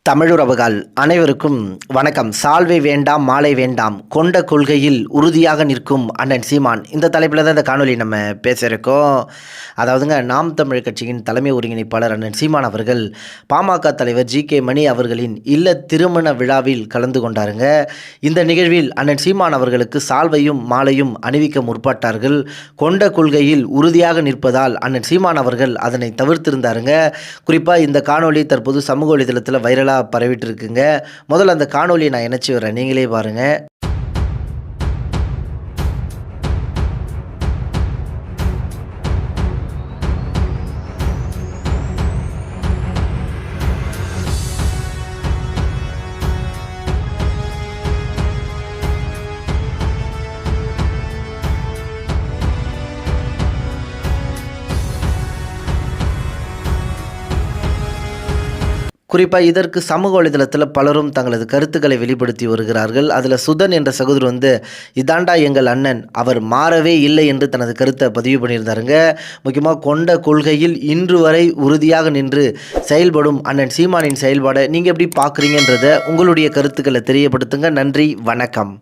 தமிழுறவுகள் அனைவருக்கும் வணக்கம். சால்வை வேண்டாம் மாலை வேண்டாம், கொண்ட கொள்கையில் உறுதியாக நிற்கும் அண்ணன் சீமான். இந்த தலைப்பில் தான் இந்த காணொலி நம்ம பேசியிருக்கோம். அதாவதுங்க, நாம் தமிழ் கட்சியின் தலைமை ஒருங்கிணைப்பாளர் அண்ணன் சீமான் அவர்கள் பாமக தலைவர் ஜி.கே. மணி அவர்களின் இல்ல திருமண விழாவில் கலந்து கொண்டாருங்க. இந்த நிகழ்வில் அண்ணன் சீமான் அவர்களுக்கு சால்வையும் மாலையும் அணிவிக்க முற்பட்டார்கள். கொண்ட கொள்கையில் உறுதியாக நிற்பதால் அண்ணன் சீமான் அவர்கள் அதனை தவிர்த்திருந்தாருங்க. குறிப்பாக இந்த காணொலி தற்போது சமூக வலைதளத்தில் வைரலாக பரவிட்டு இருக்குங்க. முதல்ல அந்த காணொலியை நான் இணைச்சி வரேன், நீங்களே பாருங்க. குறிப்பாக இதற்கு சமூக வலைதளத்தில் பலரும் தங்களது கருத்துக்களை வெளிப்படுத்தி வருகிறார்கள். அதில் சுதன் என்ற சகோதரர் இதாண்டா எங்கள் அண்ணன், அவர் மாறவே இல்லை என்று தனது கருத்தை பதிவு பண்ணியிருந்தாருங்க. முக்கியமாக கொண்ட கொள்கையில் இன்று வரை உறுதியாக நின்று செயல்படும் அண்ணன் சீமானின் செயல்பாடை நீங்கள் எப்படி பார்க்குறீங்கன்றதை உங்களுடைய கருத்துக்களை தெரியப்படுத்துங்க. நன்றி, வணக்கம்.